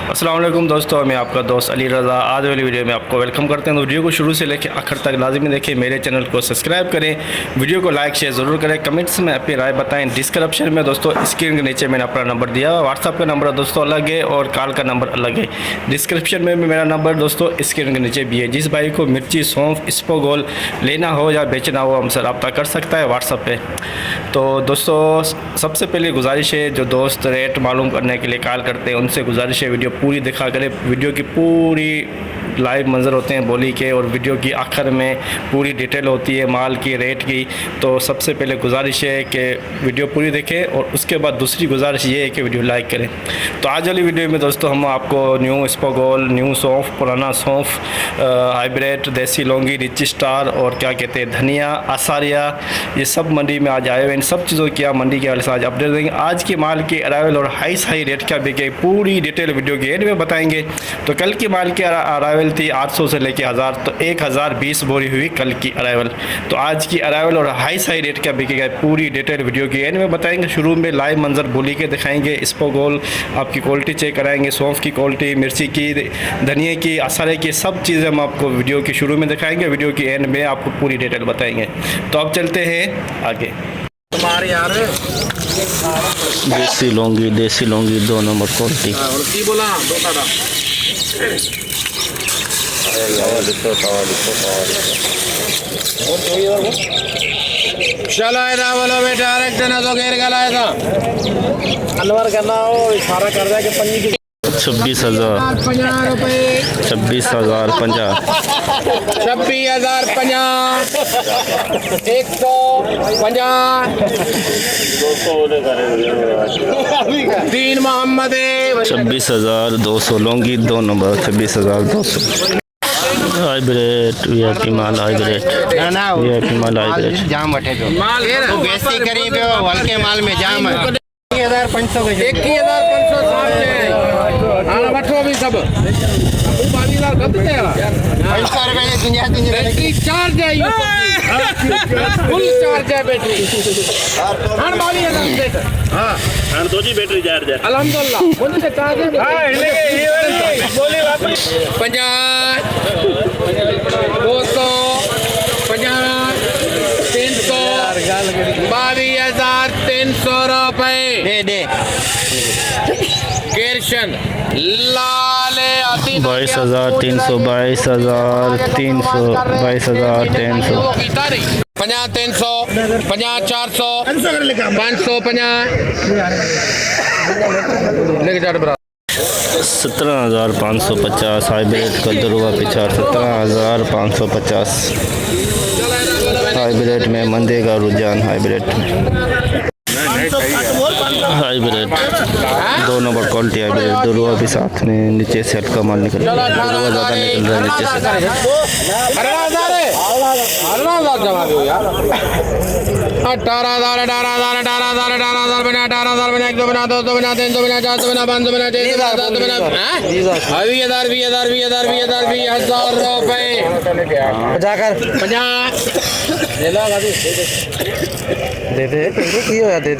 अस्सलाम वालेकुम दोस्तों, मैं आपका दोस्त अली रज़ा आज वाली वीडियो में आपको वेलकम करते हैं। तो वीडियो को शुरू से लेकर आखिर तक लाजमी देखें, मेरे चैनल को सब्सक्राइब करें, वीडियो को लाइक शेयर ज़रूर करें, कमेंट्स में अपनी राय बताएं। डिस्क्रिप्शन में दोस्तों स्क्रीन के नीचे मैंने अपना नंबर दिया हुआ, व्हाट्सअप का नंबर दोस्तों अलग है और कॉल का नंबर अलग है। डिस्क्रिप्शन में भी मेरा नंबर दोस्तों स्क्रीन के नीचे भी है। जिस भाई को मिर्ची सौंफ इसबगोल लेना हो या बेचना हो हमसे रब्ता कर सकता है व्हाट्सअप पे। तो दोस्तों सबसे पहले गुजारिश है, जो दोस्त रेट मालूम करने के लिए कॉल करते हैं उनसे गुजारिश है वीडियो पूरी दिखा करें। वीडियो की पूरी लाइव मंजर होते हैं बोली के, और वीडियो की आखिर में पूरी डिटेल होती है माल की, रेट की। तो सबसे पहले गुजारिश है कि वीडियो पूरी देखें, और उसके बाद दूसरी गुजारिश ये है कि वीडियो लाइक करें। तो आज वाली वीडियो में दोस्तों हम आपको न्यू इसबगोल, न्यू सौंफ, पुराना सौंफ, हाइब्रिड, देसी लौंगी, रिच स्टार और क्या कहते हैं धनिया, आसारिया, ये सब मंडी में आज आए हुए। इन सब चीज़ों की आप मंडी के वाले से आज अपडेट देंगे। आज के माल के अराइवल और हाई रेट क्या बिके पूरी डिटेल वीडियो के एंड में बताएंगे। तो कल की माल की अराइवल थी 800 से लेके 1000, तो 1020 बोरी हुई कल की अराइवल। तो आज की अराइवल और हाई रेट क्या बिकेगा पूरी डिटेल वीडियो के एंड में बताएंगे। शुरू में लाइव मंजर बोली के दिखाएंगे, इसबगोल आपकी क्वालिटी चेक कराएंगे, सौंफ की क्वालिटी, मिर्ची की, धनिया की, असारे की, सब चीज़ें हम आपको वीडियो के शुरू में दिखाएंगे, वीडियो के एंड में आपको पूरी डिटेल बताएंगे। तो अब चलते हैं आगे। देसी लौंगी 2 नंबर क्वालिटी। चलो इधर बोलो बेटा, एक जना तो घेर गला था अनवर करना हो, इशारा कर दिया कि पंजी की 26,000 रुपये, 26,050, 26,050, 150, 3 मोहम्मद 26,200 लौंगी 2 नंबर 26,200। हाइब्रिड वीआईपी माल, हाइब्रिड वीआईपी माल, हाइब्रिड जाम बैठे जो माल तो बेइज्जती करी पे हल्के माल में जाम है। 21,500 हां बैठो भी सब 22,000 कब देगा 500 रुपए दुनिया बैटरी चार्ज है, फुल चार्ज है बैटरी। हां 22,000 हां हां दो जी बैटरी चार्ज है अल्हम्दुलिल्लाह बोल से चार्ज है। हां ये बोली वापस 50 200 50 300 22,300 रुपए दे केरशन लाले 22,300 22,300 22,300 50 300 50 400 550 लेके जा बरा 17,550 हाइब्रिड का दरुआ पिछाड़ 17,550 हाइब्रिड में मंदे का रुझान, हाइब्रिड 2 नंबर क्वालिटी हाइब्रिड दरुआ भी साथ में नीचे से हल्का माल निकल रहा है, दरुआ ज़्यादा निकल रहा है नीचे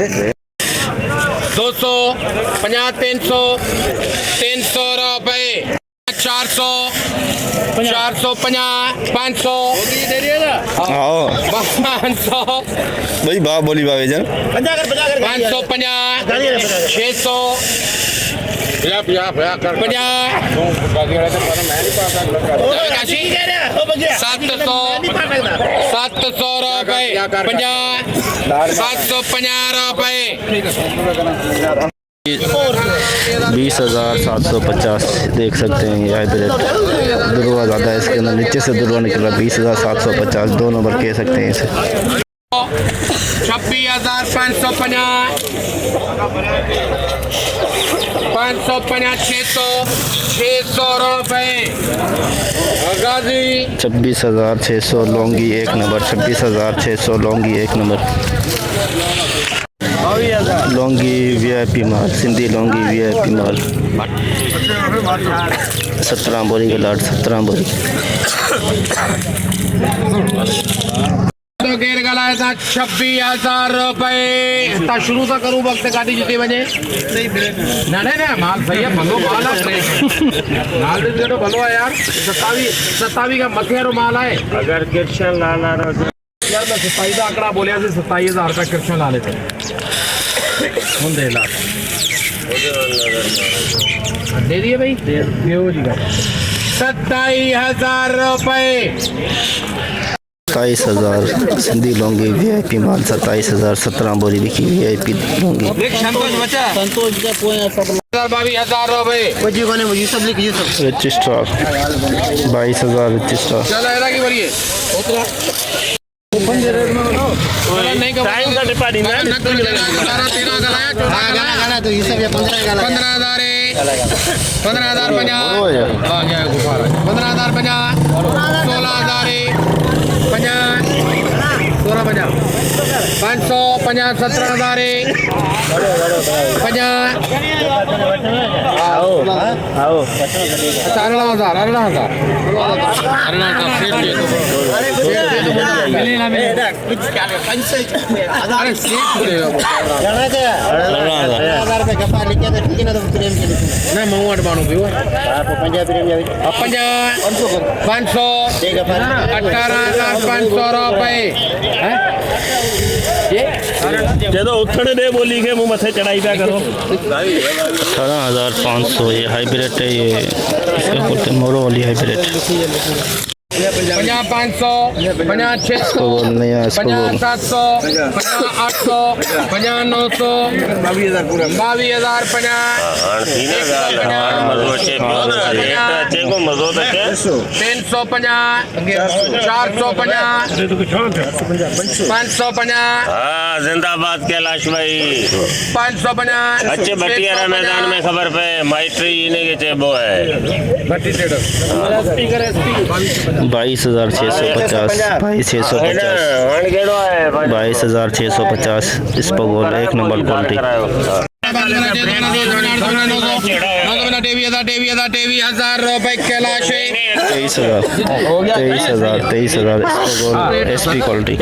से। 200 50 300 300 रुपए 400 450 500 आओ 500 भाई बा बोली बाबे जान 550 600 700 रुपए 50 750 रुपए 20,750 देख सकते हैं। ये हाइब्रिड दरुआ ज़्यादा है, इसके अंदर नीचे से दरुआ निकल रहा है। 20,750 2 नंबर कह सकते हैं इसे। 26,550 550 600 रुपए 26,600 लौंगी 1 नंबर 26,600 लौंगी 1 नंबर लौंगी वीआईपी माल, सिंधी लौंगी वीआईपी माल 17 बोरी के लाट 17 बोरी केर गलाए था 26,000 रुपए ता शुरू तो करूं वक्त गाड़ी जितनी बजे ना ना ना माल सही है भलो माल है माल दे तो भलो है यार 27 का मथेरो माल है अगर कृष्ण लाला यार मैं 27 का आंकड़ा बोलिया से 27,000 का कृष्ण ला लेते हम दे ला दे दिए भाई दे हो जी का 27,000 रुपए 27,000 सिंधी लौंगी VIP माल 27,000 17 बोरी बिकी VIP लौंगी। संतोष 22,000 रुपए रजिस्ट्रार 22,000 रजिस्ट्रार। चलो ऐसा की बोलिए नहीं टाइम का डिपार्ट है 18,500 रुपए जो उठने दे बोली के मुंह मथे चढ़ाई पे करो 18,500 ये हाइब्रिड है ये इसको बोलते हैं मोरो वाली हाइब्रिड। 50,500 50,600 इसको बोलने या इसको बोल 50,700 50,800 50,900 22,000 हाँ जिंदाबाद कैलाश भाई 550 अच्छे भटियारा मैदान में खबर पे माइट्री इन्हें के चेबो है 22,650 22,650 इस पर गोल एक नंबर क्वालिटी 23,000 रुपए कैलाश 23,000 इस पर गोल SP क्वालिटी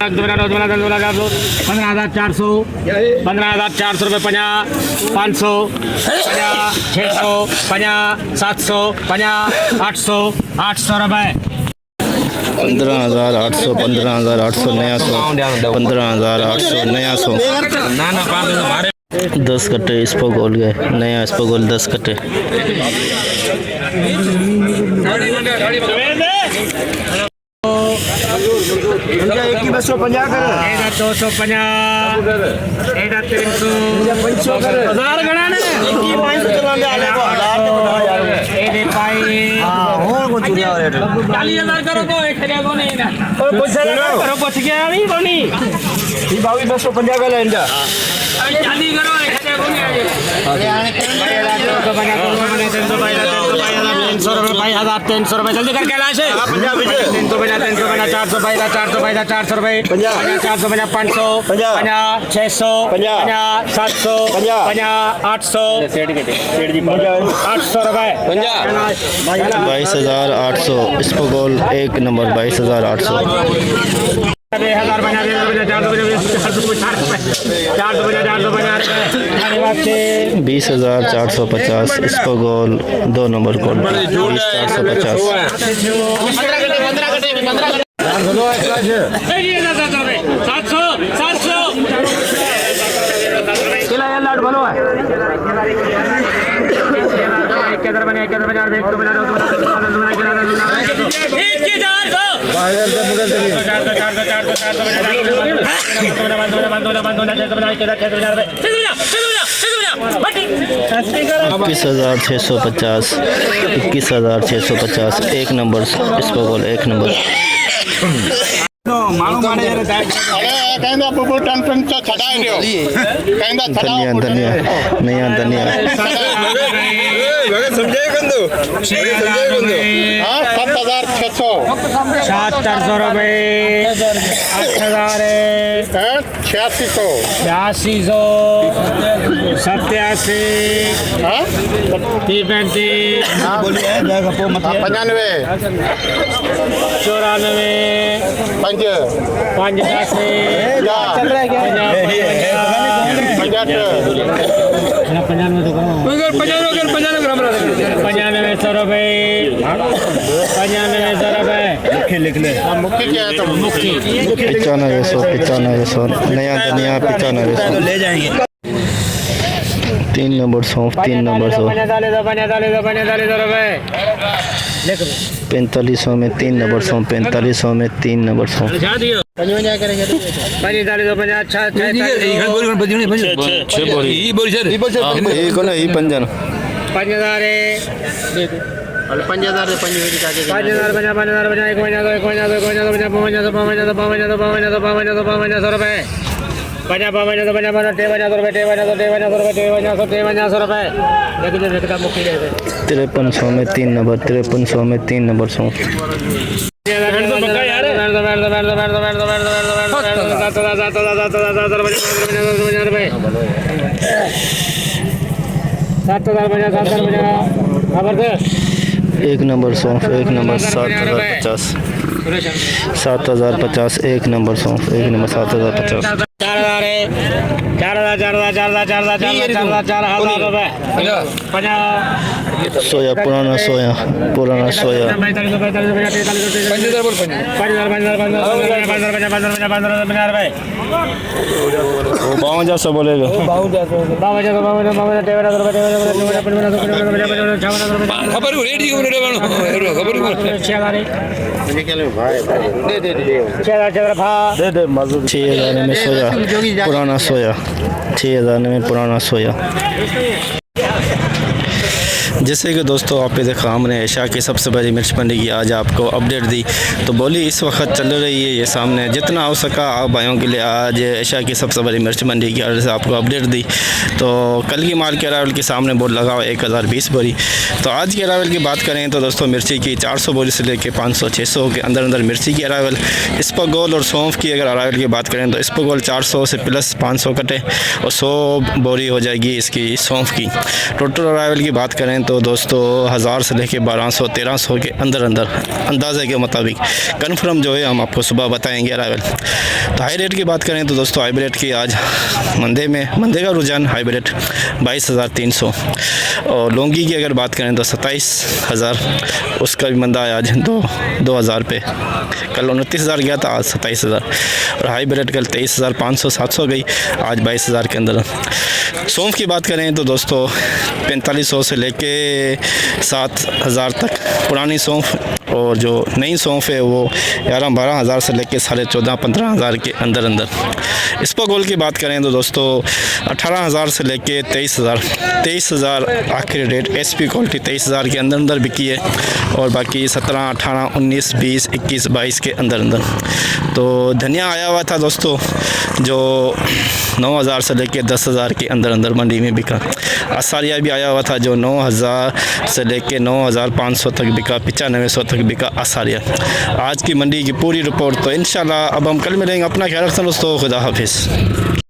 15,400 15,400 रुपए 50 500 600 50 700 800 रुपए 15,800 15,800 नया 15,800 नया 10 कट्टे इस पर गोल गए नया इस पर गोल 10 कट्टे 300 रुपए जल्दी कर कैलाश 300 400 रुपए 400 500 600 700 800 रुपए 22,800 इस पर गोल एक नंबर 22,800 20,450 इस पर गोल 2 नंबर गोल 20,450 21,650 21,650 एक नंबर इस पर गोल एक नंबर धनिया धनिया नया धनिया 7,600 रुपए 8,000 8600 8600 87 335 95 94 5 85 चल रहा है क्या 95 रुपए 95 रुपए लिख ले मुक्की क्या है तो मुक्की 9500 नया धनिया 9500 ले जाएंगे 3 नंबर सौंफ 3 नंबर सौ 4500 में 3 नंबर सौंफ 4500 में 3 नंबर सौंफ ये को ना ये पंजन 5000 5000 5300 में 3 नंबर 5300 में 3 नंबर सौंफ 1 नंबर सौंफ 1 नंबर 7050 7050 1 नंबर सौंफ 1 नंबर 7050 सोया पुराना सोया वो 52 बोलेगा खबर रेट जी खबर दे 6000 में सोया पुराना सोया 6000 में पुराना सोया। जैसे कि दोस्तों आपने देखा हमने एशिया की सबसे बड़ी मिर्च मंडी की आज आपको अपडेट दी। तो बोली इस वक्त चल रही है ये सामने, जितना हो सका आप भाइयों के लिए आज एशिया की सबसे बड़ी मिर्च मंडी की आज आपको अपडेट दी। तो कल की माल के अरावल के सामने बोर्ड लगा हुआ 1020 बोरी। तो आज के अरावल की बात करें तो दोस्तों मिर्ची की 400 बोरी से लेकर 500-600 के अंदर मिर्ची की अरावल। इस्पगोल और सौंफ की अगर अरावल की बात करें तो इस्पगोल 400 से प्लस 500 कटे और 100 बोरी हो जाएगी इसकी सौंफ की। टोटल अरावल की बात करें तो दोस्तों 1000 से लेकर 1200-1300 के अंदर अंदाजे के मुताबिक कन्फर्म जो है हम आपको सुबह बताएंगे अरावल। तो हाई रेट की बात करें तो दोस्तों हाई रेट की आज मंदे का रुझान हाई रेट 22,300 और लौंगी की अगर बात करें तो 27,000 उसका भी मंदा है आज 2,000 पे। कल 29,000 गया था आज 27,000 और हाई रेट कल 23,500-700 गई आज 22,000 के अंदर। सौंफ की बात करें तो दोस्तों 4500 से लेके 7,000 तक पुरानी सौंफ और जो नई सौंफ है वो 11-12 हज़ार से लेके 14,500-15 हज़ार के अंदर। इस्पगोल की बात करें तो दोस्तों 18,000 से लेके 23,000 आखिरी रेट SP क्वालिटी 23,000 के अंदर बिकी है और बाकी 17, 18, 19, 20, 21, 22 के अंदर। तो धनिया आया हुआ था दोस्तों जो 9,000 से लेके 10,000 के अंदर मंडी में बिका। असारिया भी आया हुआ था जो 9,000 से लेके 9,500 तक बिका, 9500 तक बिका असारिया। आज की मंडी की पूरी रिपोर्ट तो इंशाल्लाह अब हम कल मिलेंगे। अपना ख्याल रखना दोस्तों, खुदा हाफिज़।